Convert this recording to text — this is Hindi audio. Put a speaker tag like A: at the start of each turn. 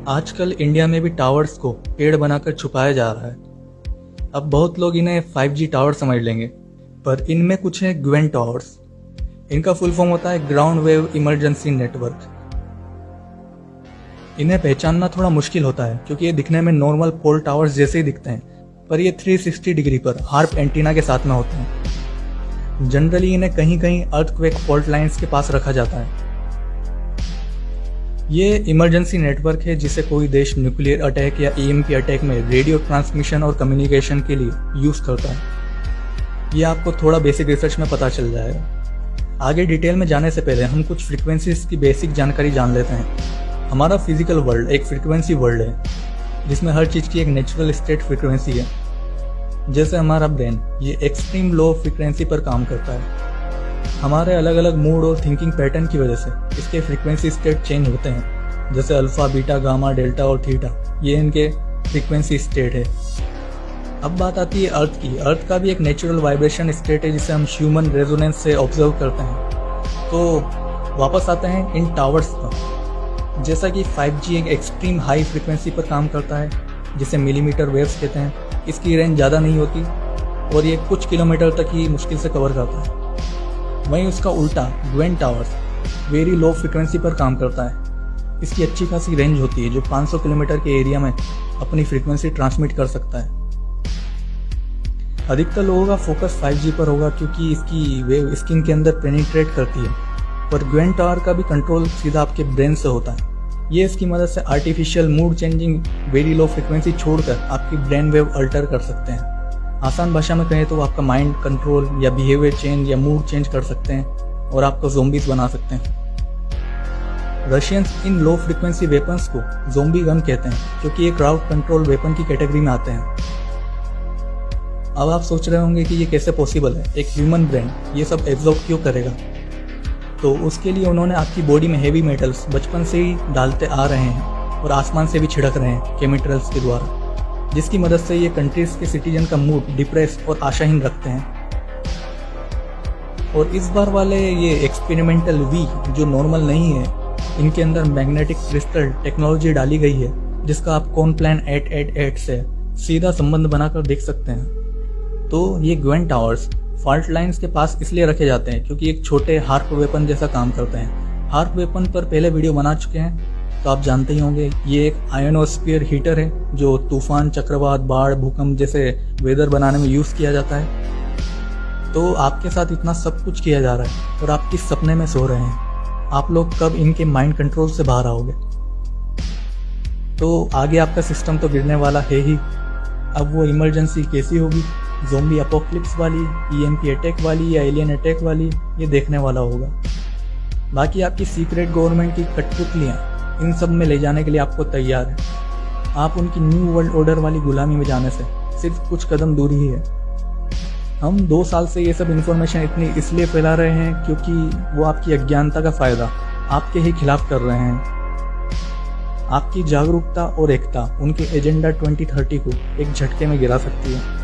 A: आजकल इंडिया में भी टावर्स को पेड़ बनाकर छुपाया जा रहा है। अब बहुत लोग इन्हें 5G टावर समझ लेंगे, पर इनमें कुछ है ग्वेन टावर्स। इनका फुल फॉर्म होता है ग्राउंड वेव इमरजेंसी नेटवर्क। इन्हें पहचानना थोड़ा मुश्किल होता है क्योंकि ये दिखने में नॉर्मल पोल टावर्स जैसे ही दिखते हैं, पर ये 360 डिग्री पर हार्प एंटीना के साथ में होते हैं। जनरली इन्हें कहीं कहीं अर्थक्वेक फॉल्ट लाइंस के पास रखा जाता है। ये इमरजेंसी नेटवर्क है जिसे कोई देश न्यूक्लियर अटैक या EMP अटैक में रेडियो ट्रांसमिशन और कम्युनिकेशन के लिए यूज़ करता है। ये आपको थोड़ा बेसिक रिसर्च में पता चल जाएगा। आगे डिटेल में जाने से पहले हम कुछ फ्रीक्वेंसीज की बेसिक जानकारी जान लेते हैं। हमारा फिजिकल वर्ल्ड एक फ्रीक्वेंसी वर्ल्ड है जिसमें हर चीज़ की एक नेचुरल स्टेट फ्रीक्वेंसी है। जैसे हमारा ब्रेन ये एक्सट्रीम लो फ्रीक्वेंसी पर काम करता है। हमारे अलग अलग मूड और थिंकिंग पैटर्न की वजह से इसके फ्रीक्वेंसी स्टेट चेंज होते हैं। जैसे अल्फा, बीटा, गामा, डेल्टा और थीटा, ये इनके फ्रीक्वेंसी स्टेट है। अब बात आती है अर्थ की। अर्थ का भी एक नेचुरल वाइब्रेशन स्टेट है जिसे हम ह्यूमन रेजोनेंस से ऑब्जर्व करते हैं। तो वापस आते हैं इन टावर्स पर। जैसा कि 5G एक एक्सट्रीम हाई फ्रीक्वेंसी पर काम करता है जिसे मिलीमीटर वेव्स कहते हैं। इसकी रेंज ज़्यादा नहीं होती और ये कुछ किलोमीटर तक ही मुश्किल से कवर करता है। वहीं उसका उल्टा Gwen towers very low frequency पर काम करता है। इसकी अच्छी खासी रेंज होती है जो 500 किलोमीटर के एरिया में अपनी फ्रीक्वेंसी ट्रांसमिट कर सकता है। अधिकतर लोगों का फोकस 5G पर होगा क्योंकि इसकी वेव स्किन के अंदर पेनिट्रेट करती है, पर ग्वेन टावर का भी कंट्रोल सीधा आपके ब्रेन से होता है। ये इसकी मदद से artificial mood changing very low frequency छोड़कर आपकी ब्रेन वेव अल्टर कर सकते हैं। आसान भाषा में कहें तो आपका माइंड कंट्रोल या बिहेवियर चेंज या मूड चेंज कर सकते हैं और आपको ज़ोंबीज बना सकते हैं। रशियंस इन लो फ्रीक्वेंसी वेपन्स को ज़ोंबी गन कहते हैं क्योंकि ये क्राउड कंट्रोल वेपन की कैटेगरी में आते हैं। अब आप सोच रहे होंगे कि ये कैसे पॉसिबल है, एक ह्यूमन ब्रेन ये सब एब्जॉर्ब क्यों करेगा? तो उसके लिए उन्होंने आपकी बॉडी में हेवी मेटल्स बचपन से ही डालते आ रहे हैं और आसमान से भी छिड़क रहे हैं केमिकल्स के द्वारा, जिसकी मदद से ये कंट्रीज के सिटीजन का मूड डिप्रेस और आशाहीन रखते हैं। और इस बार वाले ये एक्सपेरिमेंटल वी जो नॉर्मल नहीं है, इनके अंदर मैग्नेटिक क्रिस्टल टेक्नोलॉजी डाली गई है जिसका आप कॉनप्लान 888 से सीधा संबंध बनाकर देख सकते हैं। तो ये ग्वेन टावर्स फॉल्ट लाइंस के पास इसलिए रखे जाते हैं क्योंकि एक छोटे हार्प वेपन जैसा काम करते हैं। हार्प वेपन पर पहले वीडियो बना चुके हैं तो आप जानते ही होंगे। ये एक आयोनोस्फीयर हीटर है जो तूफान, चक्रवात, बाढ़, भूकंप जैसे वेदर बनाने में यूज़ किया जाता है। तो आपके साथ इतना सब कुछ किया जा रहा है और आप किस सपने में सो रहे हैं? आप लोग कब इनके माइंड कंट्रोल से बाहर आओगे? तो आगे आपका सिस्टम तो गिरने वाला है ही। अब वो इमरजेंसी कैसी होगी, ज़ोंबी अपोक्लिप्स वाली, EMP अटैक वाली या एलियन अटैक वाली, ये देखने वाला होगा। बाकी आपकी सीक्रेट गवर्नमेंट की कठपुतलियाँ इन सब में ले जाने के लिए आपको तैयार है। आप उनकी न्यू वर्ल्ड ऑर्डर वाली गुलामी में जाने से सिर्फ कुछ कदम दूर ही है। हम 2 साल से ये सब इन्फॉर्मेशन इतनी इसलिए फैला रहे हैं क्योंकि वो आपकी अज्ञानता का फ़ायदा आपके ही खिलाफ कर रहे हैं। आपकी जागरूकता और एकता उनके एजेंडा 2030 को एक झटके में गिरा सकती है।